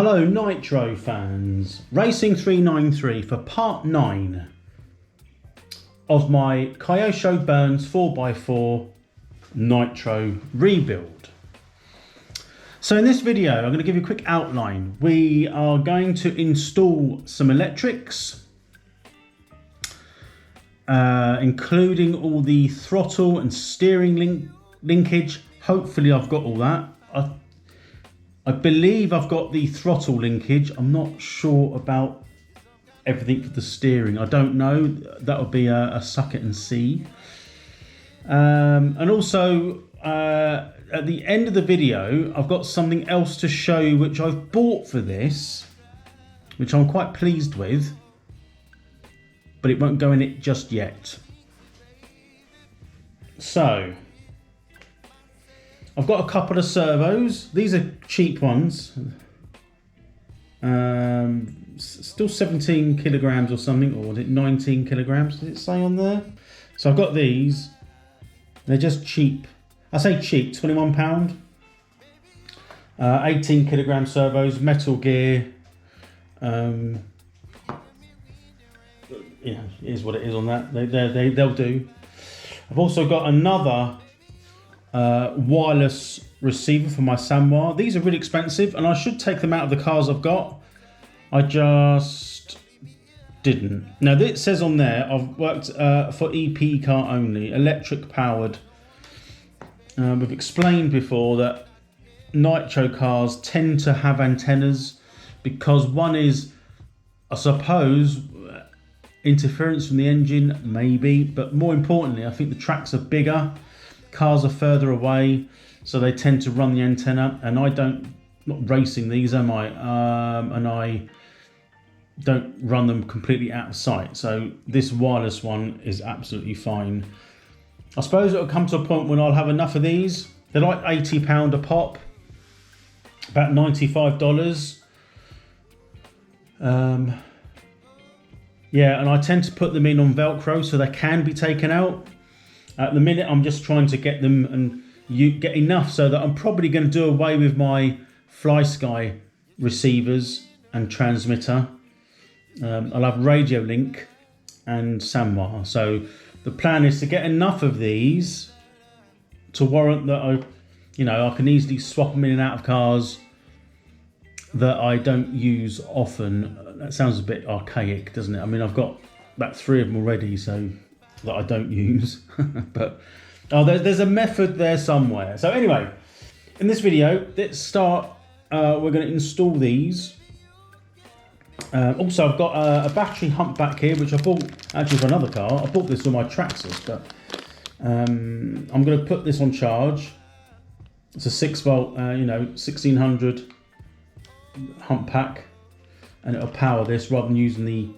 Hello Nitro fans, Racing 393 for part 9 of my Kyosho Burns 4x4 Nitro rebuild. So in this video I'm going to give you a quick outline. We are going to install some electrics, including all the throttle and steering linkage. Hopefully I've got all that. I believe I've got the throttle linkage. I'm not sure about everything for the steering. I don't know. That would be a suck it and see. And also, at the end of the video, I've got something else to show you which I've bought for this, which I'm quite pleased with, but it won't go in it just yet. So, I've got a couple of servos. These are cheap ones. Still 17 kilograms or something, or was it 19 kilograms? Does it say on there? So I've got these. They're just cheap. I say cheap, £21. 18 kilogram servos, metal gear. Yeah, it is what it is on that. They'll do. I've also got another wireless receiver for my Sanwa. These are really expensive and I should take them out of the cars I've got. I just didn't. Now it says on there I've worked for EP car only, electric powered. We've explained before that Nitro cars tend to have antennas because one is, I suppose, interference from the engine, maybe, but more importantly I think the tracks are bigger. Cars are further away, so they tend to run the antenna, and not racing these, am I? And I don't run them completely out of sight, so this wireless one is absolutely fine. I suppose it'll come to a point when I'll have enough of these. They're like £80 a pop, about $95. Yeah, and I tend to put them in on Velcro so they can be taken out. At the minute, I'm just trying to get them and get enough so that I'm probably going to do away with my FlySky receivers and transmitter. I'll have Radio Link and Sanwa. So the plan is to get enough of these to warrant that I can easily swap them in and out of cars that I don't use often. That sounds a bit archaic, doesn't it? I mean, I've got about 3 of them already, so that I don't use. But there's a method there somewhere. So anyway, in this video, let's start. We're going to install these. Also, I've got a battery humpback here, which I bought actually for another car. I bought this for my Traxxas, but I'm going to put this on charge. It's a 6-volt, 1600 humpback, and it'll power this rather than using the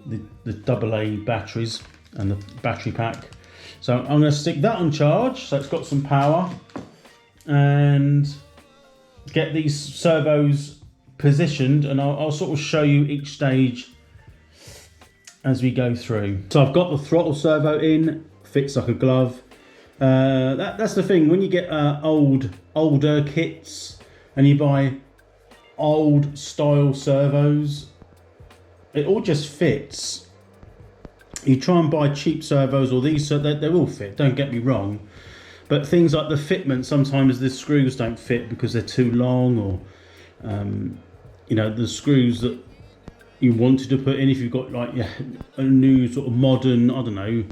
AA batteries and the battery pack. So I'm going to stick that on charge so it's got some power and get these servos positioned, and I'll sort of show you each stage as we go through. So I've got the throttle servo in, fits like a glove. That's the thing, when you get older kits and you buy old style servos, it all just fits. You try and buy cheap servos or these, so they will fit, don't get me wrong, but things like the fitment, sometimes the screws don't fit because they're too long, or the screws that you wanted to put in, if you've got like a new sort of modern, I don't know,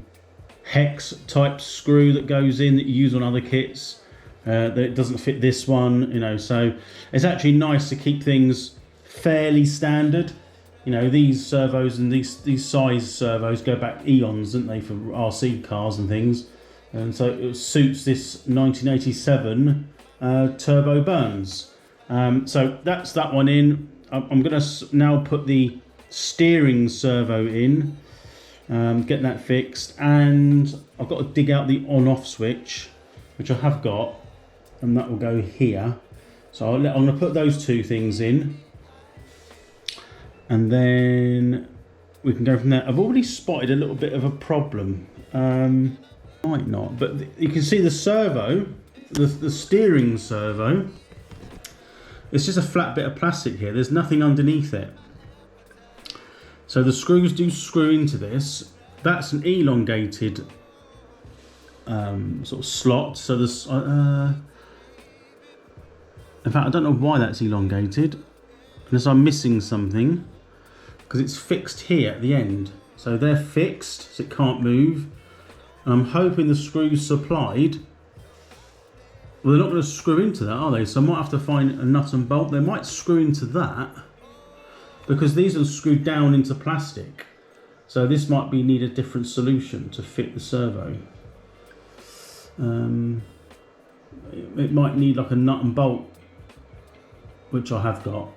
hex type screw that goes in that you use on other kits, that it doesn't fit this one, so it's actually nice to keep things fairly standard. These servos and these size servos go back eons, don't they, for RC cars and things, and so it suits this 1987 Turbo Burns. So that's that one in. I'm going to now put the steering servo in, get that fixed, and I've got to dig out the on-off switch, which I have got, and that will go here. So I'm going to put those two things in, and then we can go from there. I've already spotted a little bit of a problem. Might not, but you can see the servo, the steering servo It's just a flat bit of plastic here. There's nothing underneath it. So the screws do screw into this. That's an elongated sort of slot. So this, in fact, I don't know why that's elongated, unless I'm missing something, because it's fixed here at the end. So they're fixed, so it can't move. And I'm hoping the screws supplied, well, they're not going to screw into that, are they? So I might have to find a nut and bolt. They might screw into that, because these are screwed down into plastic. So this might need a different solution to fit the servo. It might need like a nut and bolt, which I have got.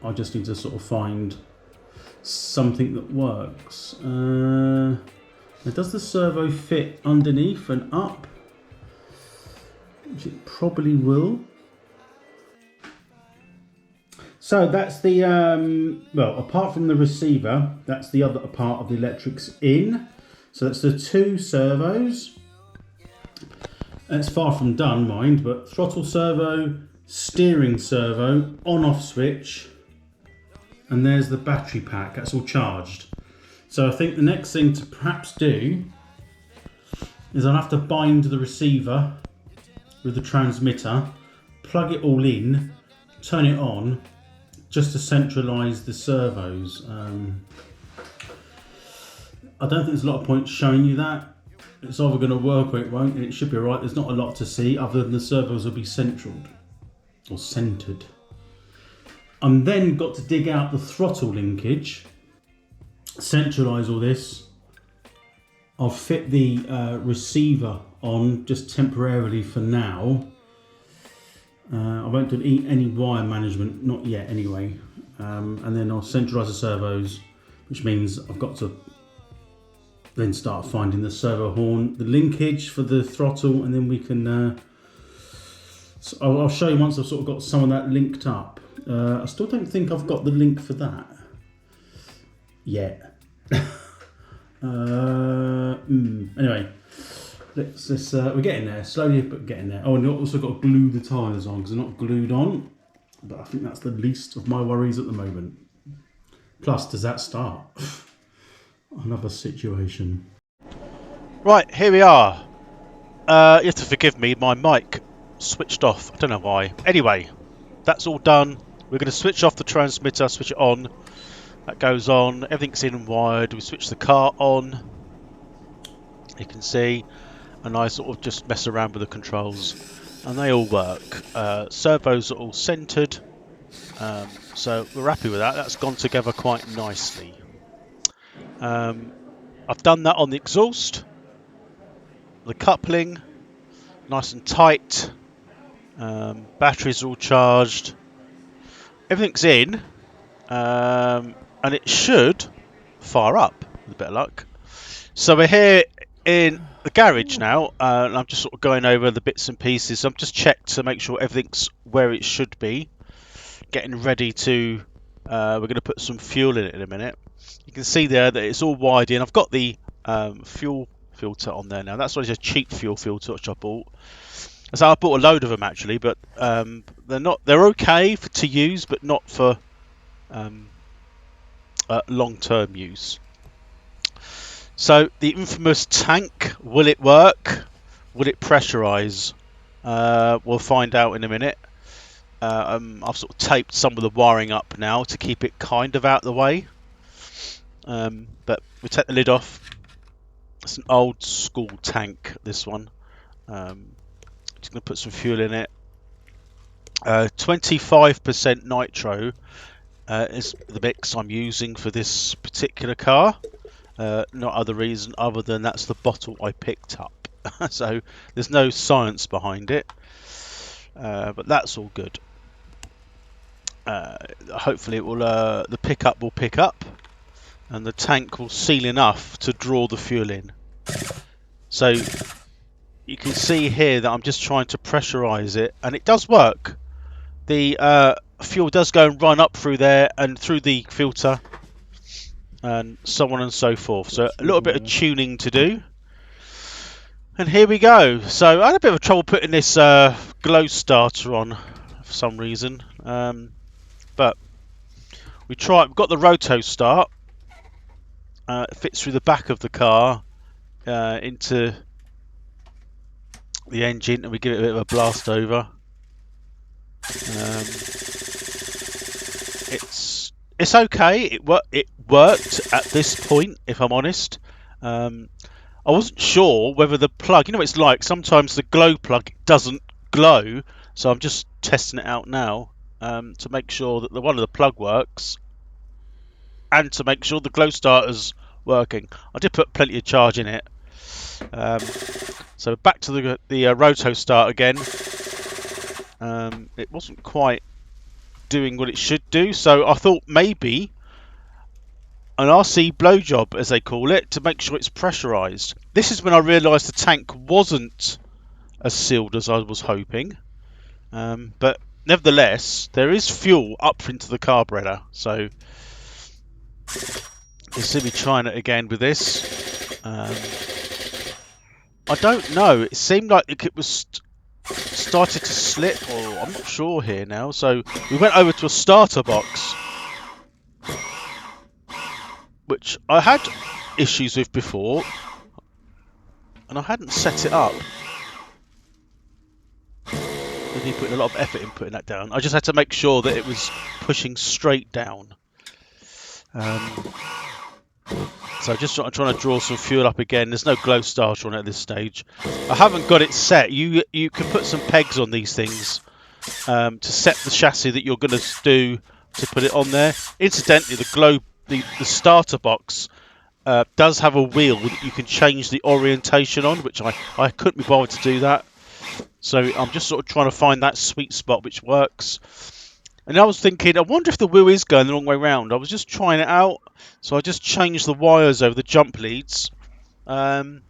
I just need to sort of find something that works. Does the servo fit underneath and up? Which it probably will. So that's the, well, apart from the receiver, that's the other part of the electrics in. So that's the two servos. It's far from done, mind, but throttle servo, steering servo, on-off switch, and there's the battery pack. That's all charged. So I think the next thing to perhaps do is I'll have to bind the receiver with the transmitter, plug it all in, turn it on, just to centralise the servos. I don't think there's a lot of point showing you that. It's either going to work or it won't, and it should be alright. There's not a lot to see other than the servos will be centraled or centred. I'm then got to dig out the throttle linkage, centralise all this. I'll fit the receiver on just temporarily for now. I won't do any wire management, not yet anyway. And then I'll centralise the servos, which means I've got to then start finding the servo horn, the linkage for the throttle, and then we can... so I'll show you once I've sort of got some of that linked up. I still don't think I've got the link for that yet. Anyway, let's we're getting there, slowly but getting there. Oh, and you've also got to glue the tyres on because they're not glued on, but I think that's the least of my worries at the moment. Plus, does that start? Another situation. Right, here we are. You have to forgive me, my mic switched off. I don't know why. Anyway, that's all done. We're going to switch off the transmitter, switch it on. That goes on. Everything's in and wired. We switch the car on. You can see. And I sort of just mess around with the controls. And they all work. Servos are all centred. So we're happy with that. That's gone together quite nicely. I've done that on the exhaust, the coupling, nice and tight, batteries are all charged, everything's in, and it should fire up with a bit of luck. So we're here in the garage now, and I'm just sort of going over the bits and pieces. I've just checked to make sure everything's where it should be, getting ready to, we're going to put some fuel in it in a minute. You can see there that it's all wired in. I've got the fuel filter on there now. That's a cheap fuel filter which I bought. So I bought a load of them actually, but they're okay to use, but not for long-term use. So the infamous tank, will it work? Will it pressurize? We'll find out in a minute. I've sort of taped some of the wiring up now to keep it kind of out of the way. But we take the lid off. It's an old school tank, this one. Just going to put some fuel in it. 25% nitro is the mix I'm using for this particular car. Not other reason other than that's the bottle I picked up. So there's no science behind it. But that's all good. Hopefully it will. The pickup will pick up. And the tank will seal enough to draw the fuel in. So you can see here that I'm just trying to pressurize it, and it does work. The fuel does go and run up through there and through the filter and so on and so forth. So a little bit of tuning to do. And here we go. So I had a bit of trouble putting this glow starter on for some reason. But we've got the roto start. It fits through the back of the car into the engine, and we give it a bit of a blast over. It's okay. It worked at this point, if I'm honest. I wasn't sure whether the plug, you know what it's like, sometimes the glow plug doesn't glow, so I'm just testing it out now to make sure that one of the plug works and to make sure the glow starter's working. I did put plenty of charge in it. So back to the roto start again. It wasn't quite doing what it should do, so I thought maybe an RC blowjob, as they call it, to make sure it's pressurised. This is when I realised the tank wasn't as sealed as I was hoping, but nevertheless there is fuel up into the carburetor, so you'll see me trying it again with this. I don't know, it seemed like it was started to slip, or I'm not sure here now, so we went over to a starter box, which I had issues with before, and I hadn't set it up. He put a lot of effort in putting that down. I just had to make sure that it was pushing straight down. So just trying to draw some fuel up again. There's no glow starter on it at this stage. I haven't got it set. You can put some pegs on these things to set the chassis that you're going to do to put it on there. Incidentally, the starter box does have a wheel that you can change the orientation on, which I couldn't be bothered to do that. So I'm just sort of trying to find that sweet spot which works. And I was thinking, I wonder if the wheel is going the wrong way round. I was just trying it out, so I just changed the wires over the jump leads. We'll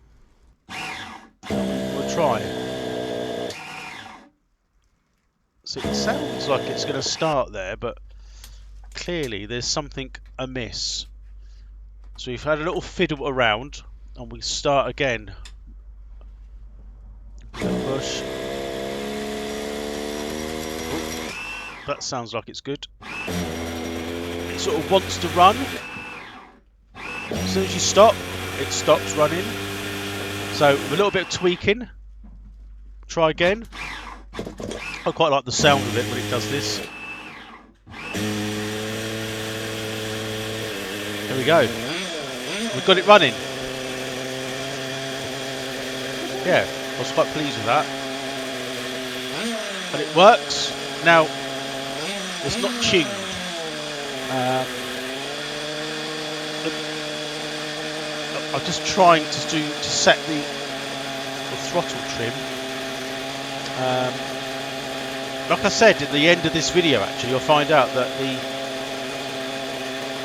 try. So it sounds like it's going to start there, but clearly there's something amiss. So we've had a little fiddle around, and we start again. Push. That sounds like it's good. It sort of wants to run. As soon as you stop, it stops running. So with a little bit of tweaking, try again. I quite like the sound of it when it does this. There we go. We've got it running. Yeah, I was quite pleased with that. And it works. Now, it's not tuned. I'm just trying to set the throttle trim. Like I said at the end of this video, actually, you'll find out that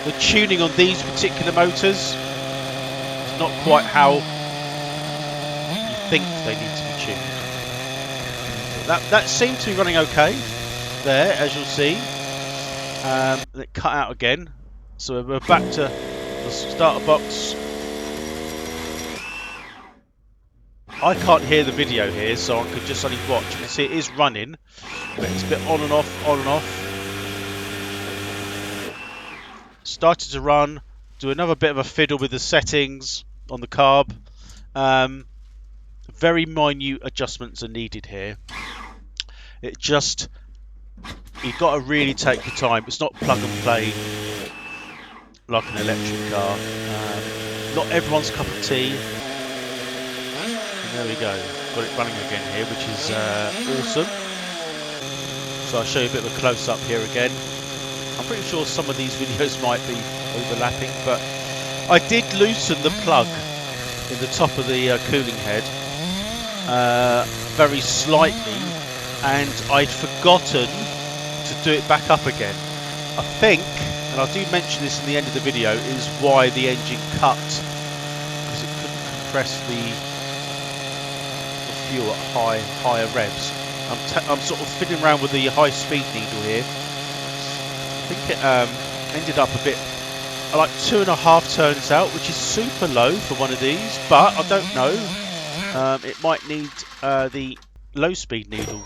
the tuning on these particular motors is not quite how you think they need to be tuned. That seemed to be running okay there, as you'll see. It cut out again, so we're back to the starter box. I can't hear the video here, so I could just only watch. You can see it is running, but it's a bit on and off, on and off. Started to run, do another bit of a fiddle with the settings on the carb. Very minute adjustments are needed here. It just, you've got to really take your time. It's not plug and play like an electric car. Not everyone's cup of tea. And there we go. Got it running again here, which is awesome. So I'll show you a bit of a close-up here again. I'm pretty sure some of these videos might be overlapping, but I did loosen the plug in the top of the cooling head very slightly, and I'd forgotten to do it back up again. I think, and I do mention this in the end of the video, is why the engine cut, because it couldn't compress the fuel at higher revs. I'm sort of fiddling around with the high speed needle here. I think it ended up a bit like 2.5 turns out, which is super low for one of these, but I don't know. It might need the low speed needle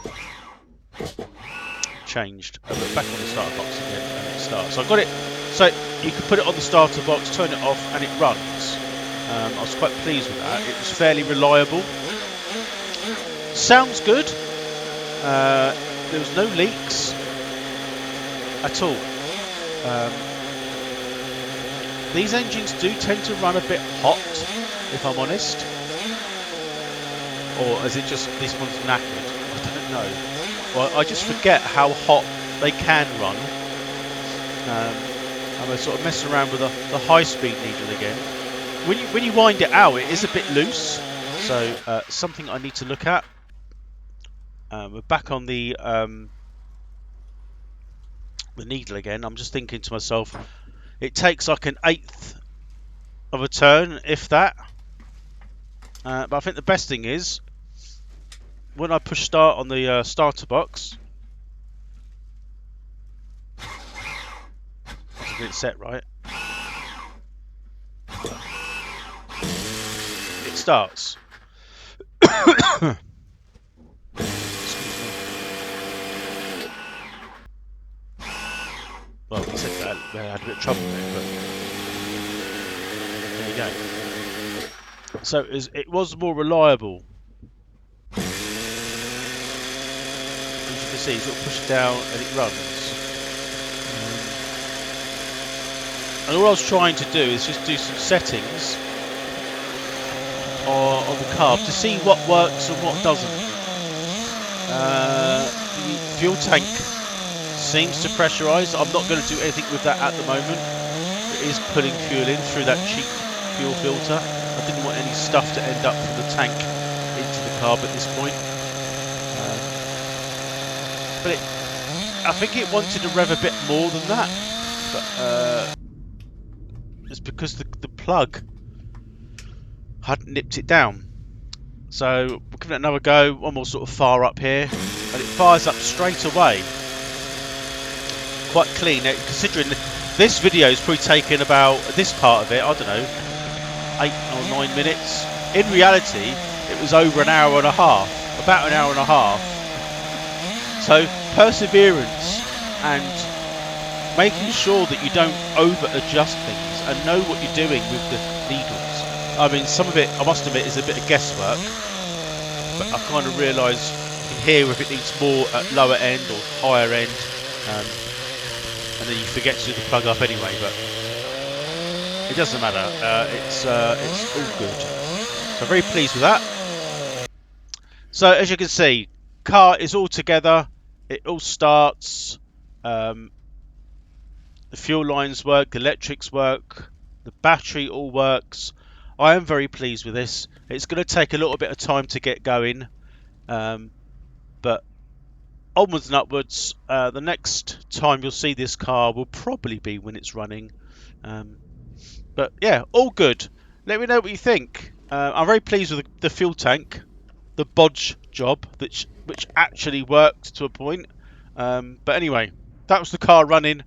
changed. But back on the starter box again, and it starts. So I got it. So you can put it on the starter box, turn it off, and it runs. I was quite pleased with that. It was fairly reliable. Sounds good. There was no leaks at all. These engines do tend to run a bit hot, if I'm honest. Or is it just this one's knackered? I don't know. Well, I just forget how hot they can run. And I sort of mess around with the high-speed needle again. When you wind it out, it is a bit loose. So something I need to look at. We're back on the needle again. I'm just thinking to myself, it takes like an 1/8 of a turn, if that. But I think the best thing is when I push start on the starter box. Let's get it set right. It starts. Well, we said that we had a bit of trouble there, but there you go. So it was more reliable. As you can see, you sort of push it down and it runs. And all I was trying to do is just do some settings on the carb to see what works and what doesn't. The fuel tank seems to pressurise. I'm not going to do anything with that at the moment. It is pulling fuel in through that cheap fuel filter. I didn't want any stuff to end up from the tank into the carb at this point. But I think it wanted to rev a bit more than that. But it's because the plug hadn't nipped it down. So we'll give it another go. One more sort of fire up here, and it fires up straight away. Quite clean. Now, considering this video is probably taken about this part of it, I don't know, 8 or 9 minutes. In reality, it was over an hour and a half, about an hour and a half. So perseverance and making sure that you don't over adjust things and know what you're doing with the needles. I mean, some of it, I must admit, is a bit of guesswork, but I kind of realise you can hear if it needs more at lower end or higher end. And then you forget to do the plug up anyway, but it doesn't matter. It's all good. So very pleased with that. So as you can see, car is all together. It all starts. The fuel lines work. The electrics work. The battery all works. I am very pleased with this. It's going to take a little bit of time to get going, but onwards and upwards. The next time you'll see this car will probably be when it's running. But yeah, all good. Let me know what you think. I'm very pleased with the fuel tank, the bodge job, which actually worked to a point. But anyway, that was the car running.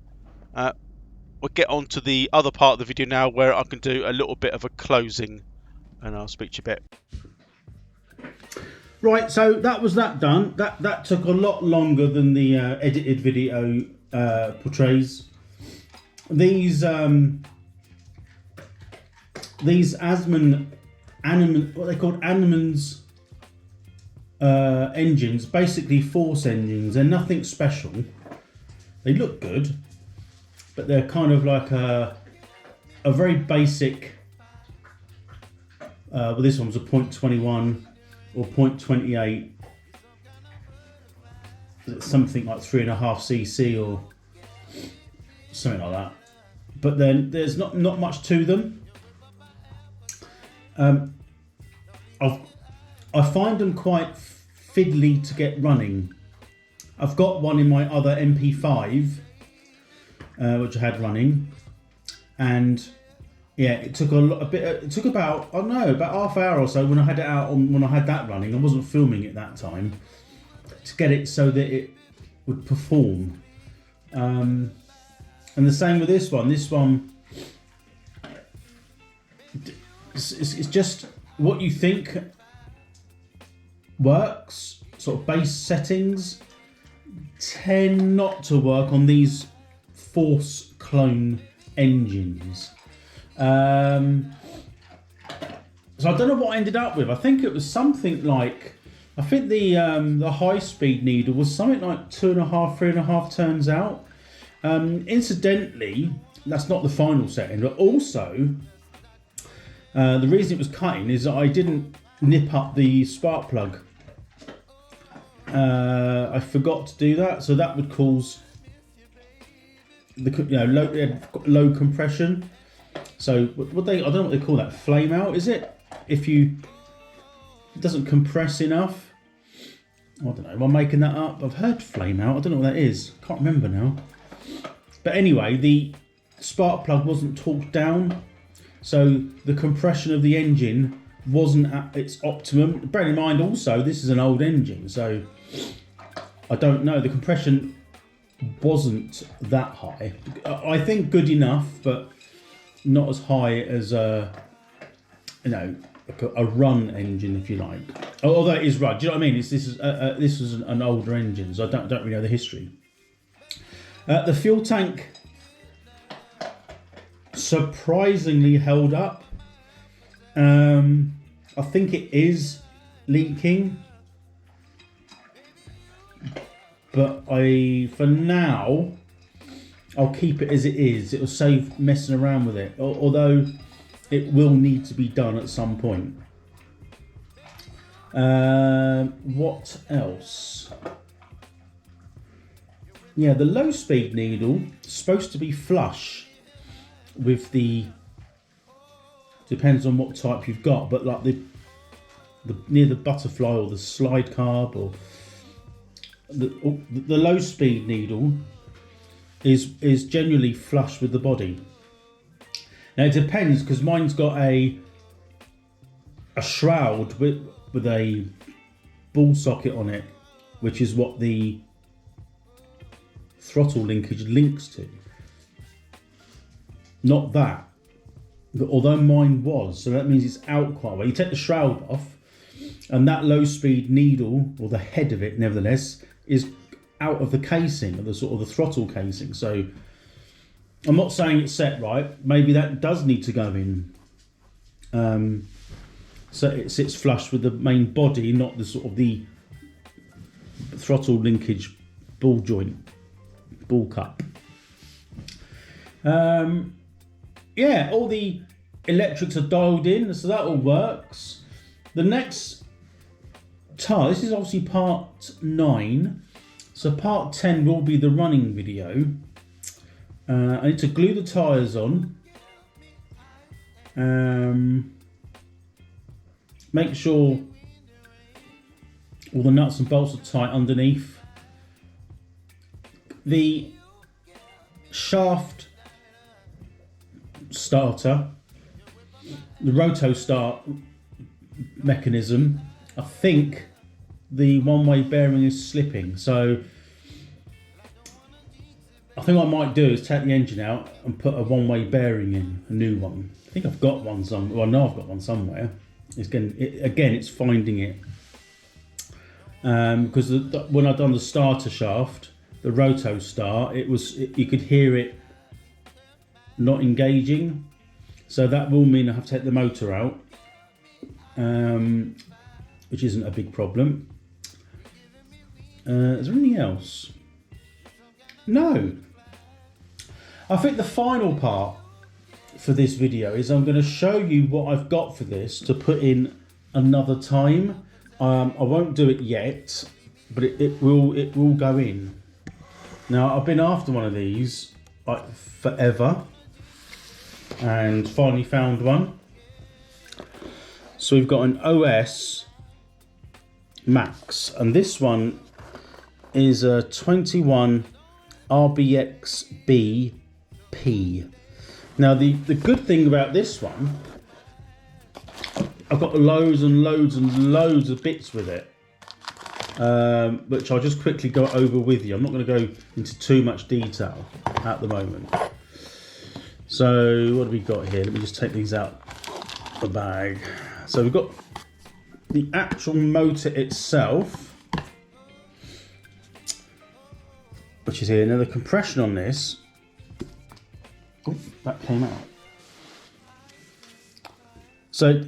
We'll get on to the other part of the video now, where I can do a little bit of a closing, and I'll speak to you a bit. Right, so that was that done. That took a lot longer than the edited video portrays. These Asman, what they called Anneman's engines, basically force engines. They're nothing special. They look good, but they're kind of like a very basic. Well, this one's a 0.21 or 0.28. Something like 3.5 cc or something like that. But then there's not much to them. I find them quite fiddly to get running. I've got one in my other MP5, which I had running, and yeah, it took it took about, I don't know, about half hour or so when I had it out when I had that running. I wasn't filming it that time, to get it so that it would perform. And the same with this one. This one, it's just what you think works, sort of base settings. tend not to work on these force clone engines. So I don't know what I ended up with. I think it was something like, I think the high speed needle was something like 2.5, 3.5 turns out. Incidentally, that's not the final setting, but also the reason it was cutting is that I didn't nip up the spark plug. I forgot to do that, so that would cause the low compression. So what I don't know what they call that, flame out, is it? If it doesn't compress enough. I don't know, am I making that up? I've heard flame out, I don't know what that is. Can't remember now. But anyway, the spark plug wasn't torqued down, so the compression of the engine wasn't at its optimum. Bear in mind also, this is an old engine, so I don't know, the compression wasn't that high. I think good enough, but not as high as a run engine, if you like. Although it is run, do you know what I mean? This is an older engine, so I don't really know the history. The fuel tank surprisingly held up. I think it is leaking, but for now, I'll keep it as it is. It will save messing around with it, although it will need to be done at some point. What else? Yeah, the low speed needle is supposed to be flush with the, depends on what type you've got, but like the near the butterfly or the slide carb, or the low speed needle is generally flush with the body. Now it depends, because mine's got a shroud with a ball socket on it, which is what the throttle linkage links to. Not that, but although mine was, so that means it's out quite well. You take the shroud off, and that low speed needle, or the head of it nevertheless, is out of the casing, of the sort of the throttle casing. So I'm not saying it's set right, maybe that does need to go in, so it sits flush with the main body, not the sort of the throttle linkage ball joint, ball cup. Yeah, all the electrics are dialed in, so that all works. The next tire, this is obviously part 9, so part 10 will be the running video. I need to glue the tyres on. Make sure all the nuts and bolts are tight underneath. The shaft starter, the roto start mechanism, I think the one-way bearing is slipping, so I think what I might do is take the engine out and put a one-way bearing in, a new one. I think I've got one somewhere. Well, I know I've got one somewhere. It's finding it, because when I've done the starter shaft, the roto start, you could hear it not engaging, so that will mean I have to take the motor out, which isn't a big problem. Is there anything else? No. I think the final part for this video is I'm going to show you what I've got for this to put in another time. I won't do it yet, but it will go in. Now, I've been after one of these like forever, and finally found one. So we've got an OS Max, and this one is a 21 RBXB P. Now the good thing about this one, I've got loads and loads and loads of bits with it, which I'll just quickly go over with you. I'm not going to go into too much detail at the moment. So what have we got here? Let me just take these out the bag. So we've got the actual motor itself. which is here. Now the compression on this, oh, that came out. So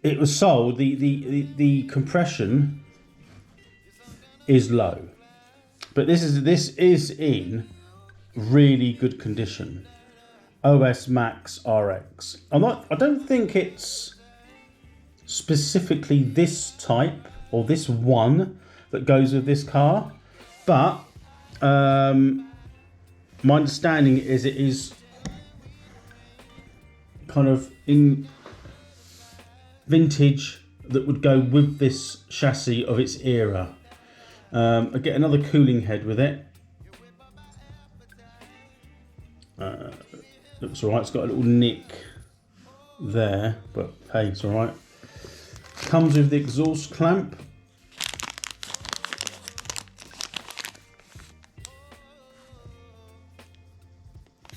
it was sold, the compression is low, but this is in really good condition. OS Max RX. I don't think it's specifically this type or this one that goes with this car, but my understanding is it is kind of in vintage that would go with this chassis of its era. I get another cooling head with it. Looks alright, it's got a little nick there, but hey, it's alright. Comes with the exhaust clamp.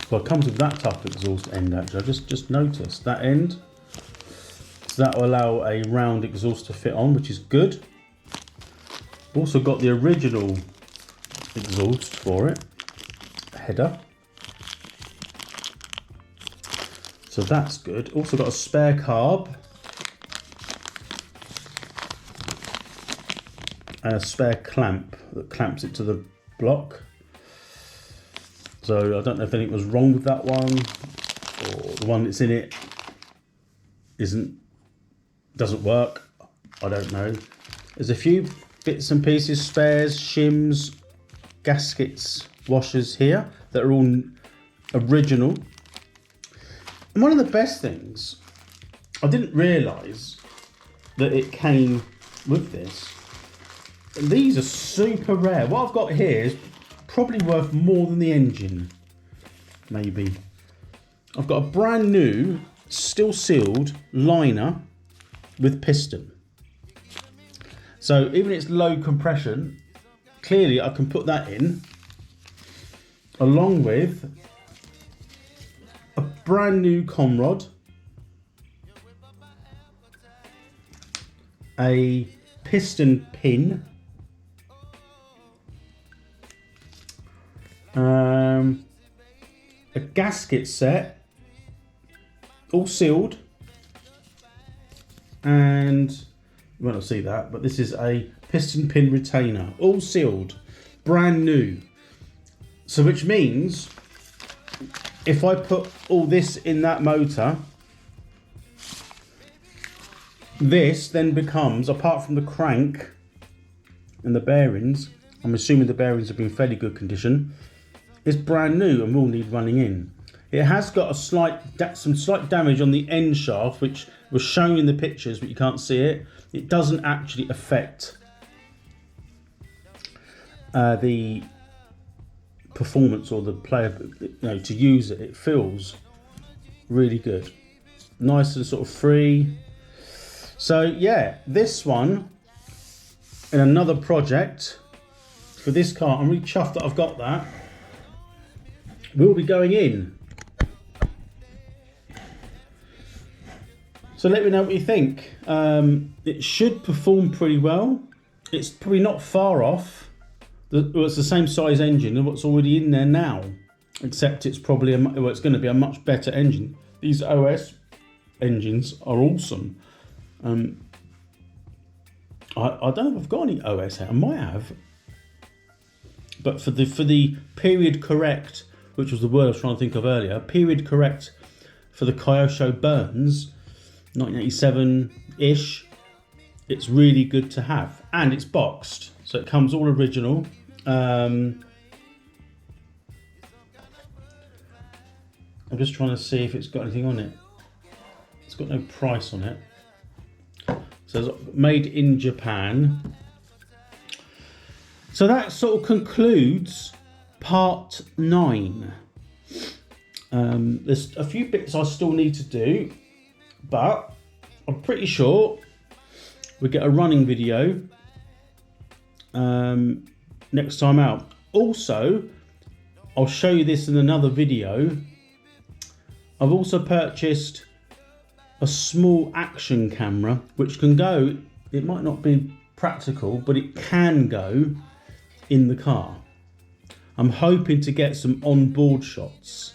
Well, it comes with that type of exhaust end actually. I just noticed that end. So that will allow a round exhaust to fit on, which is good. Also got the original exhaust for it, header. So that's good. Also got a spare carb and a spare clamp that clamps it to the block. So I don't know if anything was wrong with that one, or the one that's in it doesn't work. I don't know. There's a few bits and pieces, spares, shims, gaskets, washers here that are all original. And one of the best things, I didn't realise that it came with this. And these are super rare. What I've got here is probably worth more than the engine, maybe. I've got a brand new, still sealed liner with piston. So even it's low compression, clearly I can put that in, along with a brand new conrod, a piston pin, a gasket set, all sealed, and you won't see that, but this is a piston pin retainer, all sealed, brand new. So which means if I put all this in that motor, this then becomes, apart from the crank and the bearings, I'm assuming the bearings have been fairly good condition, it's brand new and will need running in. It has got some slight damage on the end shaft, which was shown in the pictures, but you can't see it. It doesn't actually affect the performance or the player, to use it. It feels really good, nice and sort of free. So yeah, this one in another project for this car, I'm really chuffed that I've got that. Will be going in. So let me know what you think. It should perform pretty well. It's probably not far off. It's the same size engine as what's already in there now, except it's probably it's going to be a much better engine. These OS engines are awesome. I don't know if I've got any OS here. I might have, but for the period correct, which was the word I was trying to think of earlier, period correct for the Kyosho Burns, 1987-ish, it's really good to have. And it's boxed, so it comes all original. I'm just trying to see if it's got anything on it. It's got no price on it. So it's made in Japan. So that sort of concludes part 9. There's a few bits I still need to do, but I'm pretty sure we get a running video next time out. Also, I'll show you this in another video. I've also purchased a small action camera which can go, it might not be practical, but it can go in the car. I'm hoping to get some on-board shots,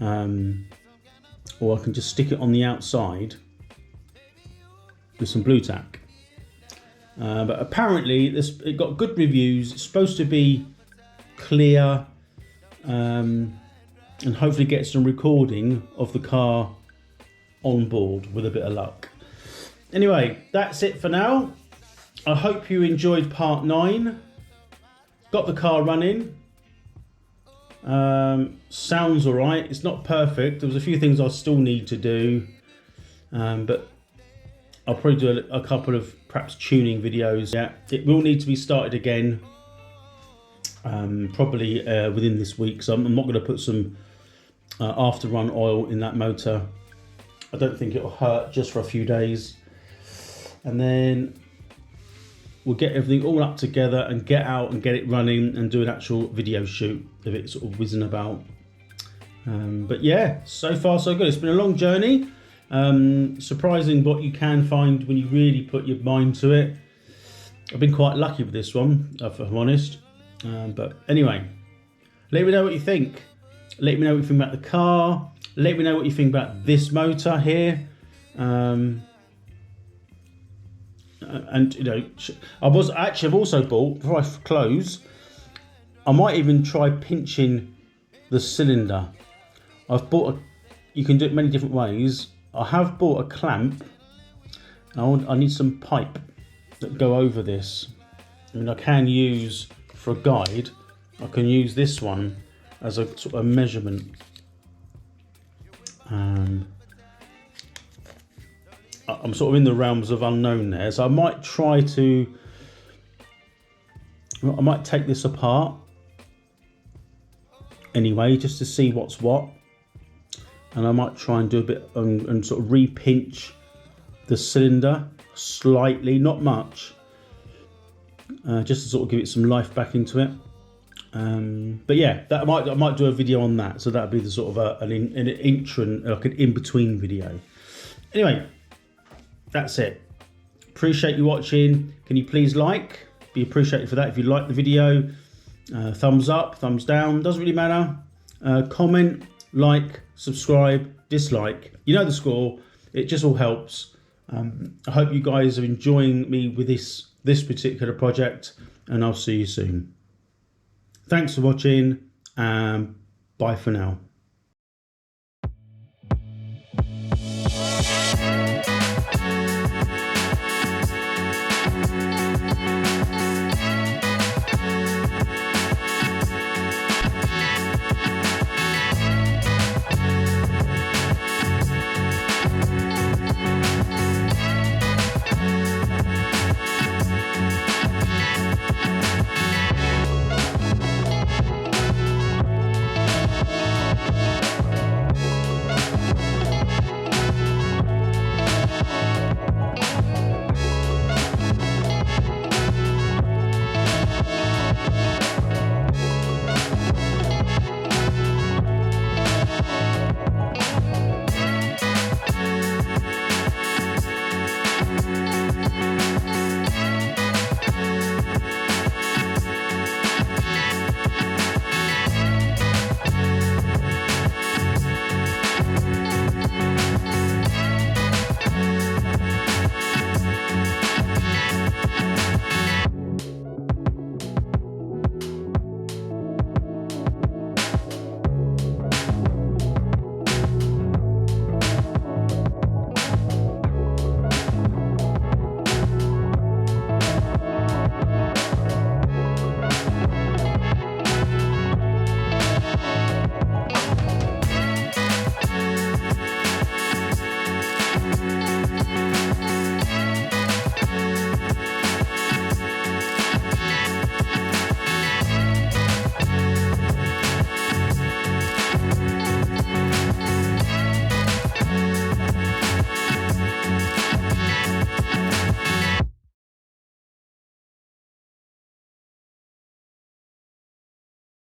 or I can just stick it on the outside with some blue tack. But apparently it got good reviews. It's supposed to be clear, and hopefully get some recording of the car on board with a bit of luck. Anyway, that's it for now. I hope you enjoyed part 9. Got the car running. Sounds alright. It's not perfect. There was a few things I still need to do, but I'll probably do a couple of perhaps tuning videos. Yeah, it will need to be started again, probably within this week. So I'm not going to put some after run oil in that motor. I don't think it'll hurt, just for a few days, and then we'll get everything all up together and get out and get it running and do an actual video shoot of it sort of whizzing about. But yeah, so far so good. It's been a long journey. Surprising what you can find when you really put your mind to it. I've been quite lucky with this one, if I'm honest. But anyway, let me know what you think. Let me know what you think about the car. Let me know what you think about this motor here. And you know, I've also bought, before I close, I might even try pinching the cylinder. I've bought you can do it many different ways. I have bought a clamp. I need some pipe that go over this. I mean, I can use for a guide. I can use this one as a sort of measurement. I'm sort of in the realms of unknown there, so I might take this apart anyway, just to see what's what, and I might try and do a bit and sort of re-pinch the cylinder slightly, not much, just to sort of give it some life back into it. But yeah, I might do a video on that, so that'd be the sort of an in-between video. Anyway, that's it. Appreciate you watching. Can you please like? Be appreciated for that if you like the video. Thumbs up, thumbs down, doesn't really matter. Comment, like, subscribe, dislike. You know the score. It just all helps. I hope you guys are enjoying me with this particular project, and I'll see you soon. Thanks for watching, and bye for now.